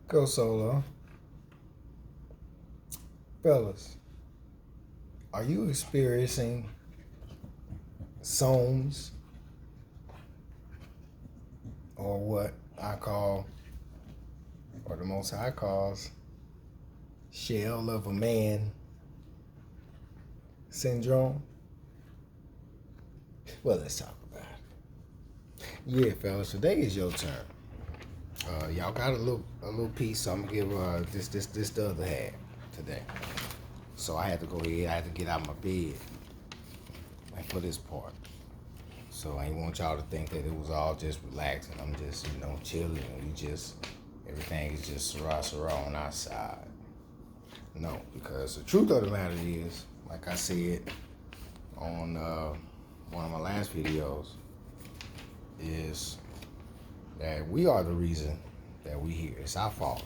Go solo. Fellas, are you experiencing S.O.A.M.S, or what I call, or the Most High calls, shell of a man syndrome? Well, let's talk about it. Yeah, fellas, today is your turn. Y'all got a little piece, so I'm gonna give this the other half today. So I had to go ahead. I had to get out of my bed and for this part. So I didn't want y'all to think that it was all just relaxing. I'm just chilling. Everything is just sarah on our side. No, because the truth of the matter is, like I said on one of my last videos, is that we are the reason that we here. It's our fault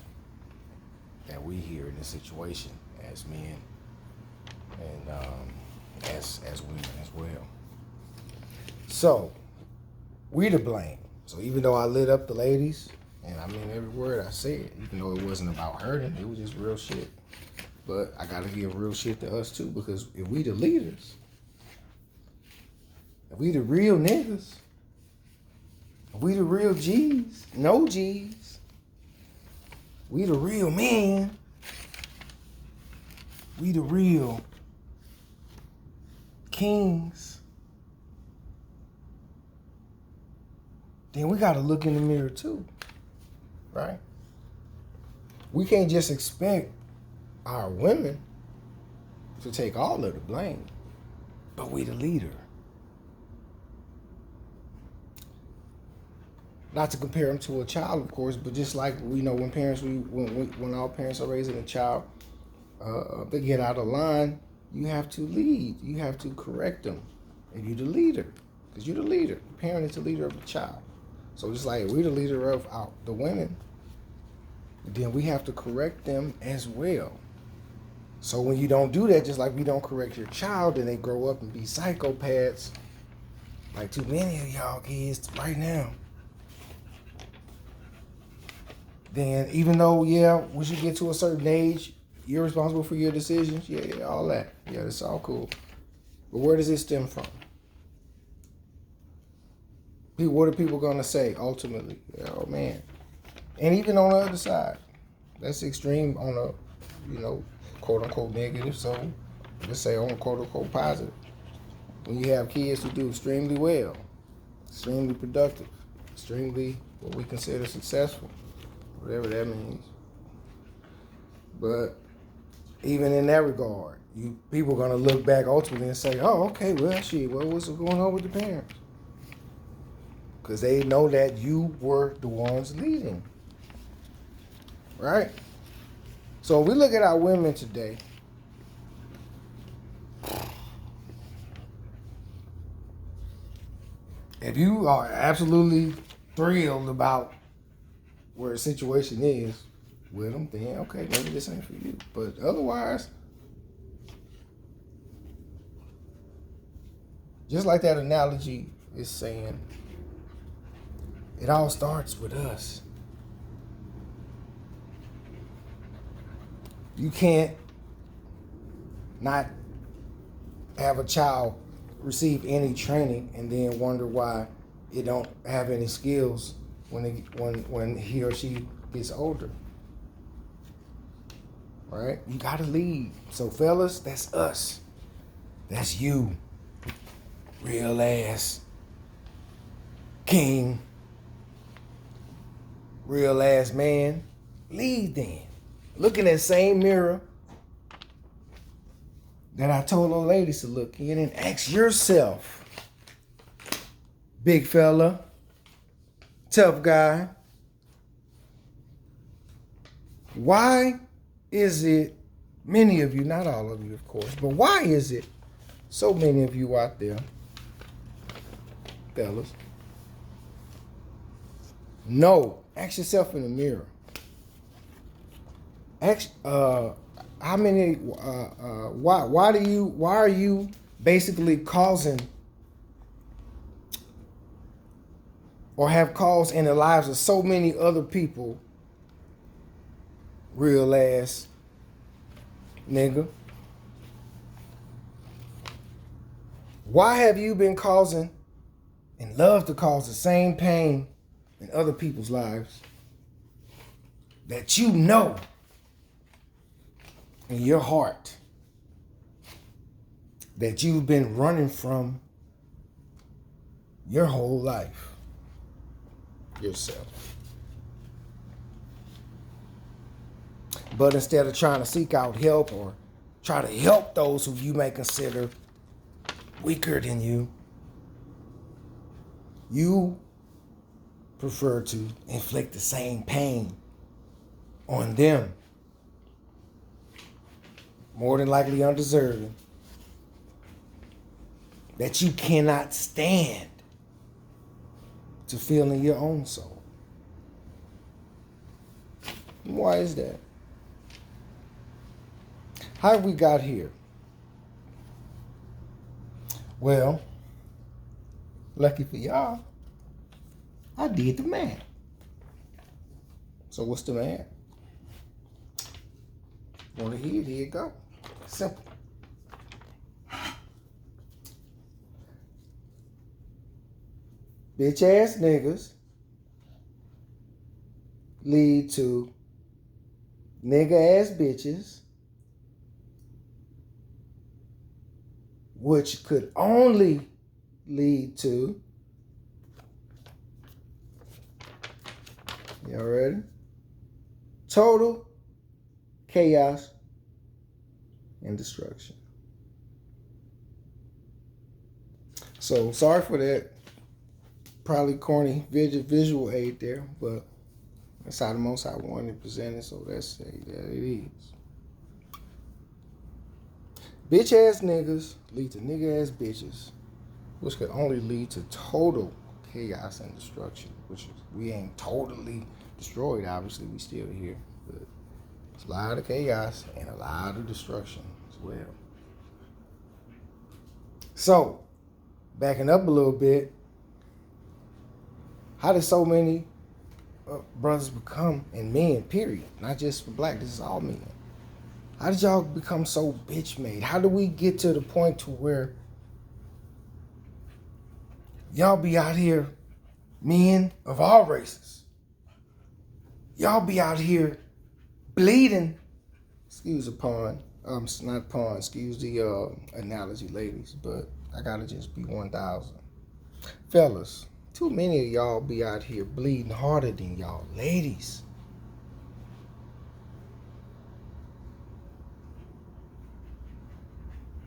that we here in this situation as men and as women as well. So we to blame. So even though I lit up the ladies, and I mean every word I said, even though it wasn't about hurting, it was just real shit. But I gotta give real shit to us too, because if we the leaders, if we the real niggas, if we the real G's, no G's, we the real men, we the real kings, then we gotta look in the mirror too, right? We can't just expect our women to take all of the blame, but we the leader. Not to compare them to a child, of course, but just like we know when parents, when all parents are raising a child, they get out of line, you have to lead. You have to correct them. And you're the leader, because you're the leader. The parent is the leader of the child. So just like we're the leader of the women, then we have to correct them as well. So when you don't do that, just like we don't correct your child, and they grow up and be psychopaths, like too many of y'all kids right now, then even though, once you get to a certain age, you're responsible for your decisions. Yeah, all that. Yeah, that's all cool. But where does it stem from? What are people going to say ultimately? Oh, man. And even on the other side, that's extreme on a, quote unquote negative. So let's say on a quote unquote positive. When you have kids who do extremely well, extremely productive, extremely what we consider successful, whatever that means. But even in that regard, people are gonna look back ultimately and say, "Oh, okay, well, shit, what's going on with the parents?" Because they know that you were the ones leading, right? So if we look at our women today, if you are absolutely thrilled about where the situation is with them, then okay, maybe this ain't for you. But otherwise, just like that analogy is saying, it all starts with us. You can't not have a child receive any training and then wonder why it don't have any skills when he or she gets older. Right? You gotta lead. So fellas, that's us. That's you. Real ass king. Real ass man. Lead then. Look in that same mirror that I told those ladies to look in and ask yourself, big fella, tough guy, why is it many of you, not all of you of course, but why is it so many of you out there, fellas, ask yourself in the mirror. Ask, how many, why are you basically causing or have caused in the lives of so many other people real ass nigga. Why have you been causing and love to cause the same pain in other people's lives that you know in your heart that you've been running from your whole life? Yourself. But instead of trying to seek out help or try to help those who you may consider weaker than you prefer to inflict the same pain on them. More than likely undeserving. That you cannot stand to feel in your own soul. Why is that? How have we got here? Well, lucky for y'all, I did the math. So what's the math? Want to hear it? Here you go. Simple. Bitch ass niggas lead to nigga ass bitches, which could only lead to, y'all ready? Total chaos and destruction. So sorry for that probably corny visual aid there, but that's how the Most High wanted to present it, so that's that it is. Bitch ass niggas lead to nigga ass bitches, which could only lead to total chaos and destruction, which is, we ain't totally destroyed, obviously, we still here, but it's a lot of chaos and a lot of destruction as well. So, backing up a little bit, how did so many brothers become, and men, period, not just for black, this is all men. How did y'all become so bitch made? How do we get to the point to where y'all be out here, men of all races, y'all be out here bleeding, excuse the pun, not pun, excuse the analogy, ladies, but I gotta just be 1,000. Fellas, too many of y'all be out here bleeding harder than y'all ladies.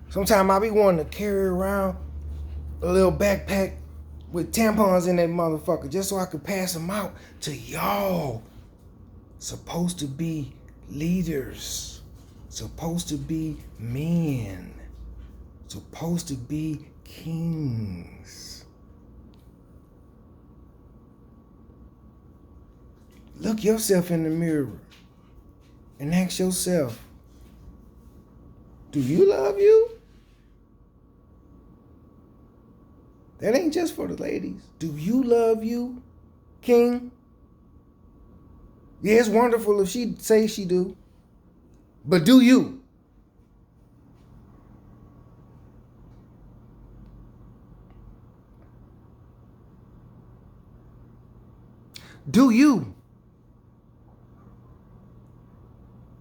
Sometimes I be wanting to carry around a little backpack with tampons in that motherfucker just so I could pass them out to y'all. Supposed to be leaders. Supposed to be men. Supposed to be kings. Look yourself in the mirror and ask yourself, do you love you? That ain't just for the ladies. Do you love you, king? Yeah, it's wonderful if she say she do. But do you? Do you,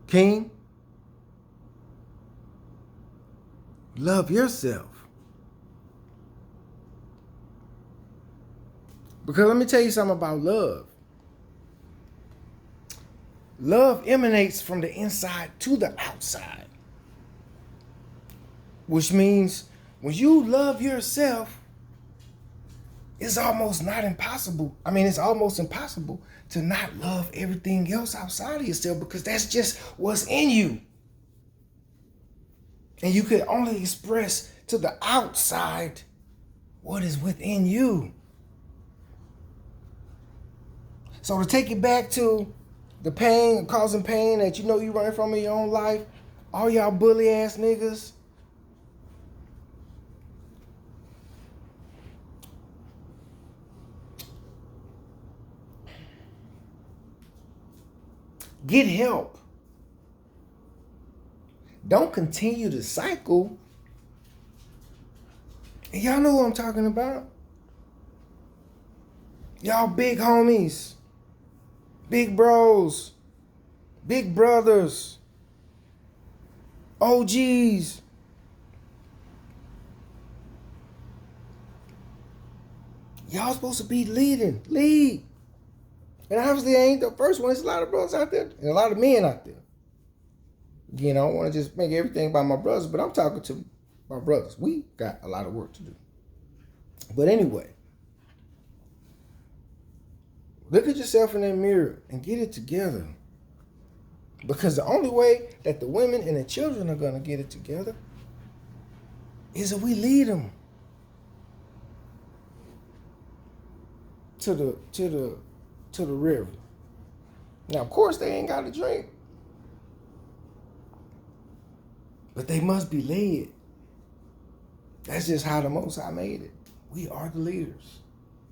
king, love yourself? Because let me tell you something about love. Love emanates from the inside to the outside. Which means when you love yourself, it's almost not impossible. I mean, it's almost impossible to not love everything else outside of yourself because that's just what's in you. And you could only express to the outside what is within you. So to take it back to the pain, causing pain that you know you running from in your own life, all y'all bully ass niggas, get help. Don't continue the cycle. And y'all know what I'm talking about. Y'all big homies, big bros, big brothers, OGs. Y'all supposed to be lead. And obviously I ain't the first one. There's a lot of brothers out there and a lot of men out there. You know, I don't want to just make everything about my brothers, but I'm talking to my brothers. We got a lot of work to do. But anyway, look at yourself in that mirror and get it together. Because the only way that the women and the children are going to get it together is if we lead them to the river. Now, of course, they ain't got to drink. But they must be led. That's just how the Most High made it. We are the leaders.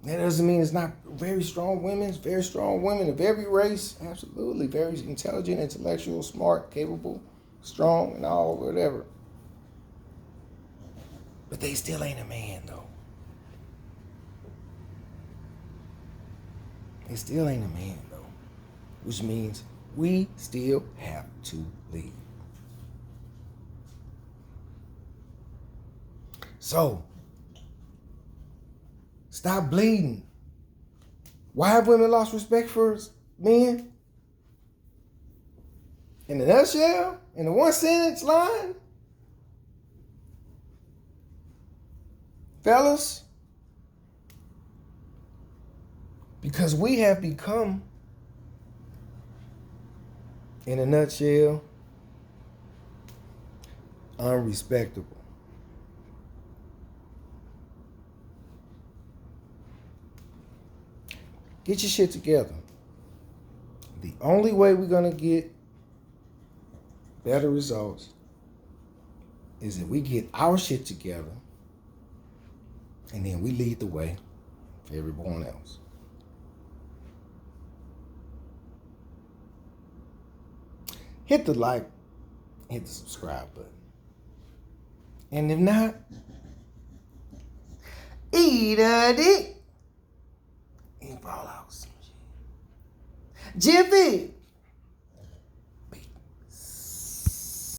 That doesn't mean it's not very strong women. It's very strong women of every race. Absolutely. Very intelligent, intellectual, smart, capable, strong, and all, whatever. But they still ain't a man, though. They still ain't a man, though. Which means we still have to lead. So, stop bleeding. Why have women lost respect for men? In a nutshell, in the one sentence line, fellas, because we have become, in a nutshell, unrespectable. Get your shit together. The only way we're going to get better results is if we get our shit together and then we lead the way for everyone else. Hit the like, hit the subscribe button. And if not, eat a dick. Fall out some shit. Jiffy.